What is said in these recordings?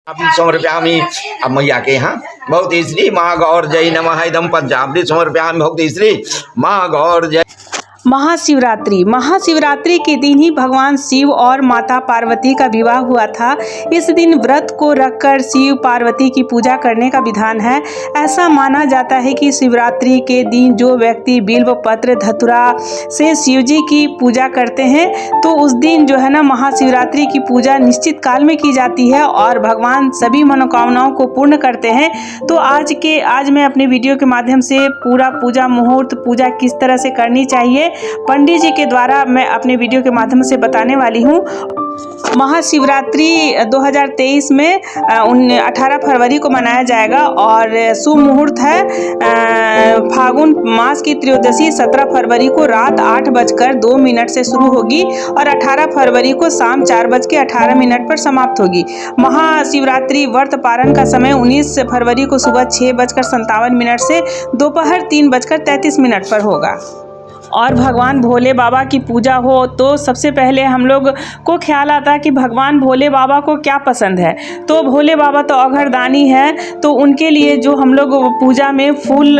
समर्पयामि। अब मैया के यहाँ भक्ति श्री माँ गौर जय नमः इदं पंचामृत समर्पयामि भक्ति श्री माँ गौर जय। महाशिवरात्रि के दिन ही भगवान शिव और माता पार्वती का विवाह हुआ था। इस दिन व्रत को रखकर शिव पार्वती की पूजा करने का विधान है। ऐसा माना जाता है कि शिवरात्रि के दिन जो व्यक्ति बिल्व पत्र धतुरा से शिव जी की पूजा करते हैं तो उस दिन जो है ना महाशिवरात्रि की पूजा निश्चित काल में की जाती है और भगवान सभी मनोकामनाओं को पूर्ण करते हैं। तो आज मैं अपने वीडियो के माध्यम से पूरा पूजा मुहूर्त पूजा किस तरह से करनी चाहिए पंडित जी के द्वारा मैं अपने वीडियो के माध्यम से बताने वाली हूँ। महाशिवरात्रि 2023 में 18 फरवरी को मनाया जाएगा और शुभ मुहूर्त है फागुन मास की त्रयोदशी 17 फरवरी को रात 8:02 से शुरू होगी और 18 फरवरी को शाम 4:18 पर समाप्त होगी। महाशिवरात्रि व्रत पारण का समय 19 फरवरी को सुबह 6:57 से दोपहर 3:33 पर होगा। और भगवान भोले बाबा की पूजा हो तो सबसे पहले हम लोग को ख्याल आता है कि भगवान भोले बाबा को क्या पसंद है। तो भोले बाबा तो अघरदानी है, तो उनके लिए जो हम लोग पूजा में फूल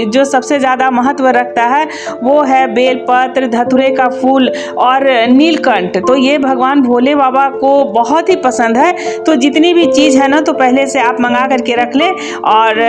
जो सबसे ज़्यादा महत्व रखता है वो है बेलपत्र, धतूरे का फूल और नीलकंठ। तो ये भगवान भोले बाबा को बहुत ही पसंद है। तो जितनी भी चीज़ है ना तो पहले से आप मंगा करके रख लें। और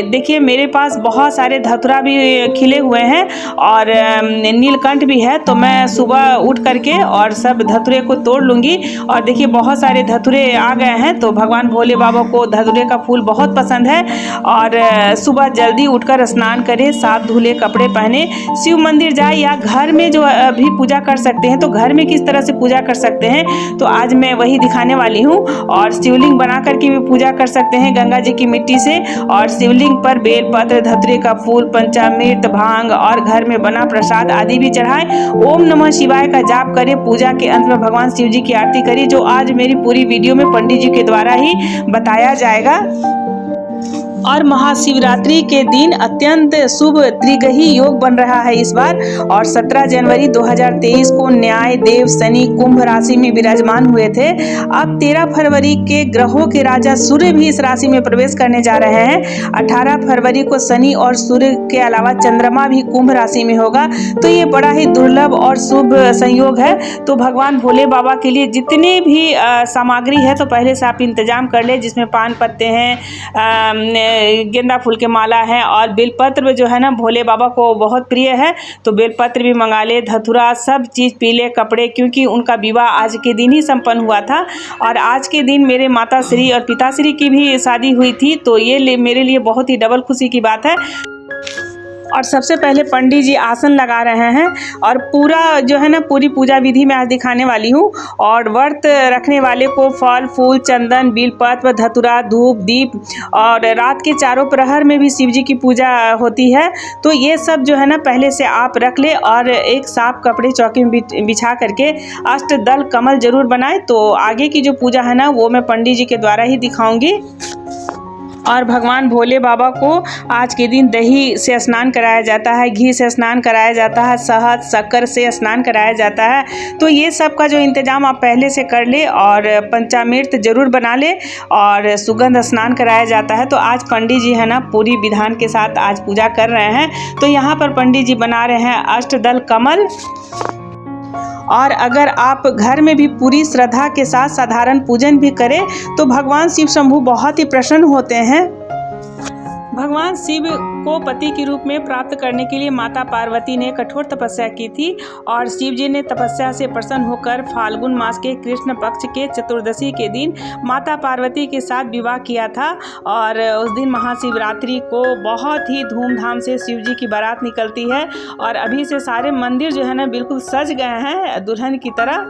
देखिए मेरे पास बहुत सारे धतूरा भी खिले हुए हैं और नीलकंठ भी है। तो मैं सुबह उठ करके और सब धतूरे को तोड़ लूँगी। और देखिए बहुत सारे धतूरे आ गए हैं। तो भगवान भोले बाबा को धतूरे का फूल बहुत पसंद है। और सुबह जल्दी उठकर स्नान करें, साफ धुले कपड़े पहने, शिव मंदिर जाए या घर में जो भी पूजा कर सकते हैं। तो घर में किस तरह से पूजा कर सकते हैं तो आज मैं वही दिखाने वाली हूँ। और शिवलिंग बना करके भी पूजा कर सकते हैं गंगा जी की मिट्टी से। और शिवलिंग पर बेलपत्र, धतूरे का फूल, पंचामृत, भांग और घर में बना प्रसाद आदि भी चढ़ाएं। ओम नमः शिवाय का जाप करें। पूजा के अंत में भगवान शिव जी की आरती करें, जो आज मेरी पूरी वीडियो में पंडित जी के द्वारा ही बताया जाएगा। और महाशिवरात्रि के दिन अत्यंत शुभ त्रिग्रही योग बन रहा है इस बार। और 17 जनवरी 2023 को न्याय देव शनि कुंभ राशि में विराजमान हुए थे। अब 13 फरवरी के ग्रहों के राजा सूर्य भी इस राशि में प्रवेश करने जा रहे हैं। 18 फरवरी को शनि और सूर्य के अलावा चंद्रमा भी कुंभ राशि में होगा। तो ये बड़ा ही दुर्लभ और शुभ संयोग है। तो भगवान भोले बाबा के लिए जितने भी सामग्री है तो पहले से आप इंतजाम कर ले, जिसमें पान पत्ते हैं, गेंदा फूल के माला है और बेलपत्र जो है ना भोले बाबा को बहुत प्रिय है। तो बेलपत्र भी मंगा ले, धतूरा, सब चीज़, पीले कपड़े, क्योंकि उनका विवाह आज के दिन ही संपन्न हुआ था। और आज के दिन मेरे माता श्री और पिताश्री की भी शादी हुई थी। तो ये मेरे लिए बहुत ही डबल खुशी की बात है। और सबसे पहले पंडित जी आसन लगा रहे हैं और पूरा जो है ना पूरी पूजा विधि में आज दिखाने वाली हूँ। और व्रत रखने वाले को फल फूल, चंदन, बेलपत्र, धतूरा, धूप, दीप और रात के चारों प्रहर में भी शिव जी की पूजा होती है। तो ये सब जो है ना पहले से आप रख ले और एक साफ कपड़े चौकी में बिछा करके अष्टदल कमल जरूर बनाए। तो आगे की जो पूजा है ना वो मैं पंडित जी के द्वारा ही दिखाऊंगी। और भगवान भोले बाबा को आज के दिन दही से स्नान कराया जाता है, घी से स्नान कराया जाता है, शहद शक्कर से स्नान कराया जाता है। तो ये सब का जो इंतजाम आप पहले से कर ले और पंचामृत जरूर बना ले और सुगंध स्नान कराया जाता है। तो आज पंडित जी है ना पूरी विधान के साथ आज पूजा कर रहे हैं। तो यहाँ पर पंडित जी बना रहे हैं अष्टदल कमल। और अगर आप घर में भी पूरी श्रद्धा के साथ साधारण पूजन भी करें तो भगवान शिव शंभु बहुत ही प्रसन्न होते हैं। भगवान शिव को पति के रूप में प्राप्त करने के लिए माता पार्वती ने कठोर तपस्या की थी और शिव जी ने तपस्या से प्रसन्न होकर फाल्गुन मास के कृष्ण पक्ष के चतुर्दशी के दिन माता पार्वती के साथ विवाह किया था। और उस दिन महाशिवरात्रि को बहुत ही धूमधाम से शिव जी की बारात निकलती है। और अभी से सारे मंदिर जो है ना बिल्कुल सज गए हैं दुल्हन की तरह।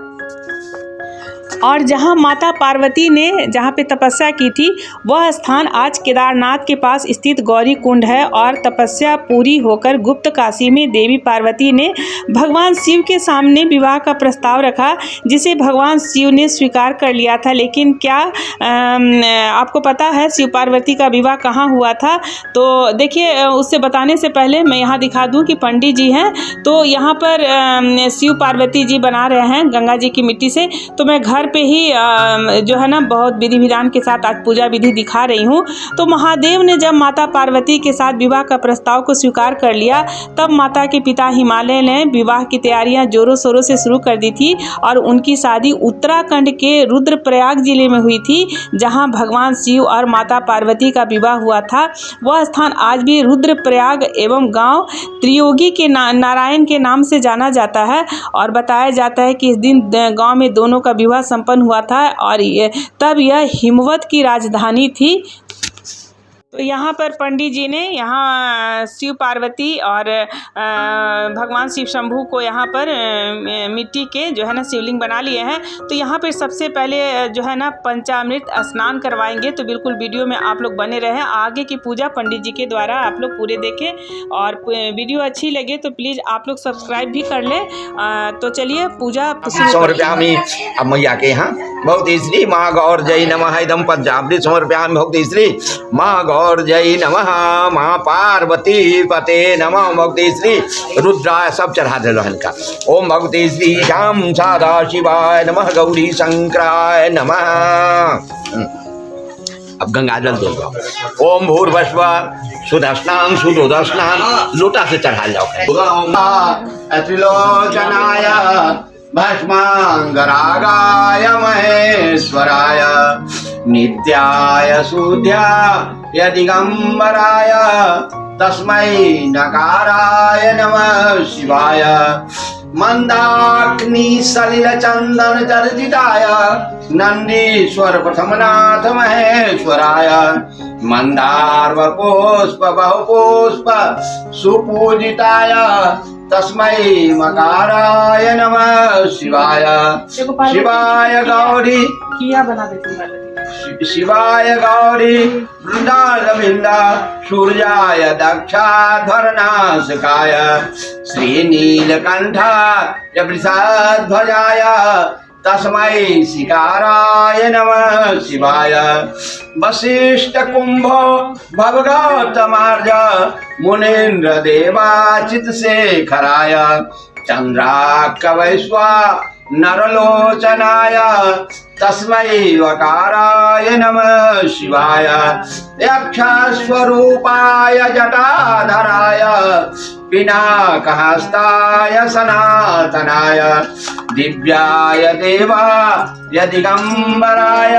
और जहाँ माता पार्वती ने जहाँ पे तपस्या की थी वह स्थान आज केदारनाथ के पास स्थित गौरी कुंड है। और तपस्या पूरी होकर गुप्त काशी में देवी पार्वती ने भगवान शिव के सामने विवाह का प्रस्ताव रखा, जिसे भगवान शिव ने स्वीकार कर लिया था। लेकिन क्या आपको पता है शिव पार्वती का विवाह कहाँ हुआ था? तो देखिए उससे बताने से पहले मैं यहाँ दिखा दूँ कि पंडित जी हैं। तो यहाँ पर शिव पार्वती जी बना रहे हैं गंगा जी की मिट्टी से। तो मैं घर पे ही जो है ना बहुत विधि विधान के साथ आज पूजा विधि दिखा रही हूँ। तो महादेव ने जब माता पार्वती के साथ विवाह का प्रस्ताव को स्वीकार कर लिया, तब माता के पिता हिमालय ने विवाह की तैयारियां जोरों शोरों से शुरू कर दी थी और उनकी शादी उत्तराखंड के रुद्रप्रयाग जिले में हुई थी, जहां भगवान शिव और माता पार्वती का विवाह हुआ था। वह स्थान आज भी रुद्रप्रयाग एवं गांव त्रियोगी के नारायण के नाम से जाना जाता है और बताया जाता है कि इस दिन गांव में दोनों का विवाह संपन्न हुआ था और तब यह हिमवत की राजधानी थी। तो यहाँ पर पंडित जी ने यहाँ शिव पार्वती और भगवान शिव शंभू को यहाँ पर मिट्टी के जो है ना शिवलिंग बना लिए हैं। तो यहाँ पर सबसे पहले जो है ना पंचामृत स्नान करवाएंगे। तो बिल्कुल वीडियो में आप लोग बने रहें, आगे की पूजा पंडित जी के द्वारा आप लोग पूरे देखें और वीडियो अच्छी लगे तो प्लीज़ आप लोग सब्सक्राइब भी कर लें। तो चलिए पूजा समर्पयामि। अब मैया के यहाँ भक्ति श्री माँ गौर जय नमः इदं पंचामृत समर्पयामि। भक्ति श्री माँ गौर जय नमः, माँ पार्वती पते नमः। भक्ति श्री रुद्राय सब चढ़ा दे रहन का। ओम भक्ति श्री श्याम सादा शिवाय नमः, गौरी शंकराय नमः। अब गंगा जल दे दो। ओम भूर्भुवः सुदर्शनां सुदोदर्शनां लोटा से चढ़ा जाओ। त्रिलोचनाय भस्मांगरागाय महेश्वराय नित्याय शुद्ध्याय दिगंबराय तस्मै नकाराय नमः शिवाय मंदाग्नि सलिल चंदन चर्चिताय नंदीश्वर प्रथमनाथ महेश्वराय मंदार पुष्प बहुपुष्प सुपूजिताय तस्मै मकाराय नमः शिवाय। शिवाय गौरी किया बना देती शिवाय गौरी वृंदारविंदा सूर्याय दक्षाध्वरनाशकाय श्रीनीलकंठाय वृषध्वजाय तस्मै शिकाराय नमः शिवाय। वशिष्ठ कुंभो भवगौतमार्य मुनीन्द्र देवाचित शेखराय चंद्राकवैश्वा नरलोचनाय तस्मै वकाराय नमः शिवाय। यक्षस्वरूपाय जटाधराय पिनाकहस्ताय सनातनाय दिव्याय देवाय दिगंबराय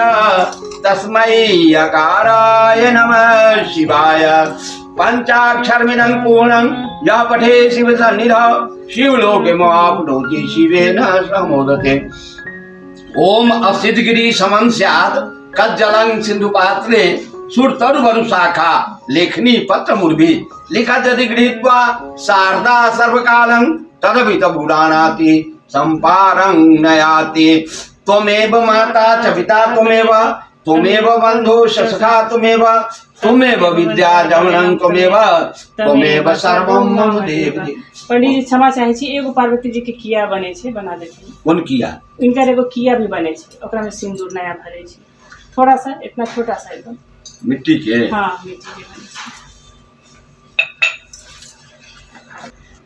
तस्मै यकाराय नमः शिवाय। पंचाक्षरमिदं पूर्णं यः पठे शिवसन्निधौ शिवलोके महापुरोति शिवेन समोदते। ओम असिद्धगिरि समं स्यात् कज्जलं सिन्धुपात्रे सुरतरुवरुशाखा लेखनी पत्रमुर्भि लिखत यदि गृहीत्वा शारदा सर्वकालं तदभित पुराणाति सम्पारं नयाति। त्वमेव माता च पिता त्वमेव बन्धु सखा त्वमेव विद्या जमनं त्वमेव सर्वं मम देवी। पंडित जी क्षमा चाहे छी, एगो पार्वती जी के किया बने छे, बना देती। कोन किया? इनका एगो किया भी बने छे, ओकरा में सिंदूर नया भरे छे, थोड़ा सा, इतना छोटा सा एकदम मिट्टी के। हाँ मिट्टी के बने छे।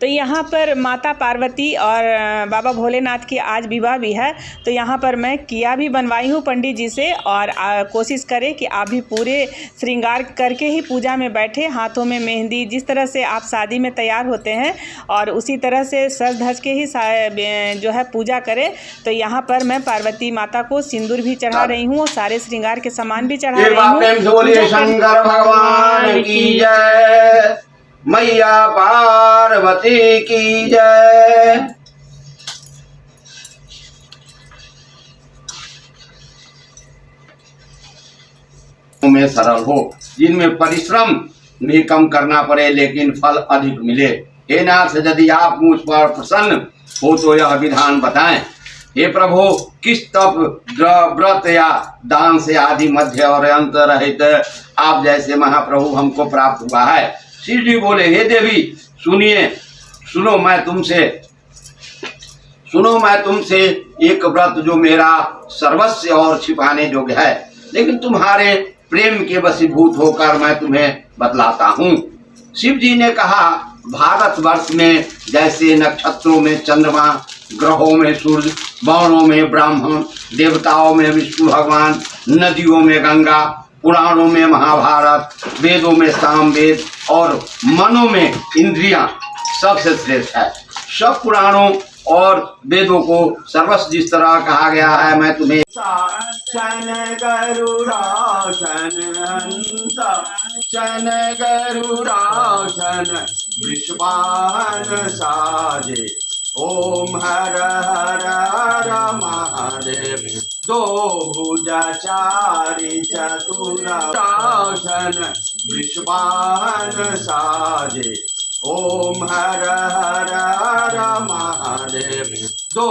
तो यहाँ पर माता पार्वती और बाबा भोलेनाथ की आज विवाह भी है। तो यहाँ पर मैं किया भी बनवाई हूँ पंडित जी से और कोशिश करें कि आप भी पूरे श्रृंगार करके ही पूजा में बैठे, हाथों में मेहंदी, जिस तरह से आप शादी में तैयार होते हैं और उसी तरह से सज धज के ही जो है पूजा करें। तो यहाँ पर मैं पार्वती माता को सिंदूर भी चढ़ा रही हूँ और सारे श्रृंगार के सामान भी चढ़ा रही हूँ। शंकर भगवान की जय, मैया पार्वती की जय। में सरल हो, जिनमें परिश्रम भी कम करना पड़े लेकिन फल अधिक मिले। हे नाथ, यदि आप मुझ पर प्रसन्न हो तो यह विधान बताएं। हे प्रभु, किस तप व्रत या दान से आदि मध्य और अंत रहित आप जैसे महाप्रभु हमको प्राप्त हुआ है। शिव जी बोले, हे देवी सुनो मैं तुमसे एक व्रत जो मेरा सर्वस्व और छिपाने योग्य है, लेकिन तुम्हारे प्रेम के वशीभूत होकर मैं तुम्हें बतलाता हूँ। शिव जी ने कहा, भारतवर्ष में जैसे नक्षत्रों में चंद्रमा, ग्रहों में सूर्य, वर्णों में ब्राह्मण, देवताओं में विष्णु भगवान, नदियों में गंगा, पुराणों में महाभारत, वेदों में सामवेद और मनों में इंद्रियां सबसे श्रेष्ठ है। सब पुराणों और वेदों को सर्वस्व जिस तरह कहा गया है, मैं तुम्हें शन गरुड़ासन हंस शन गरुड़ासन विश्वान साजे ओम हर हर हर महादेव दो भुजाचारी चतुरासन विश्वान साजे ओम हर हर हर महादेव दो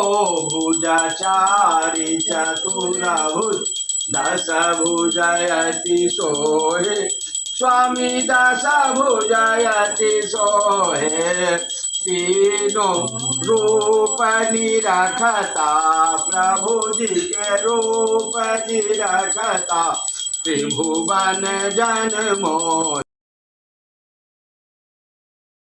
भुजाचारी चतुर्भुज दस भुजयति सोहे स्वामी दस भुजयति सोहे तीनों रूप निरखता प्रभु जी के रूप निरखता त्रिभुवन जन मोह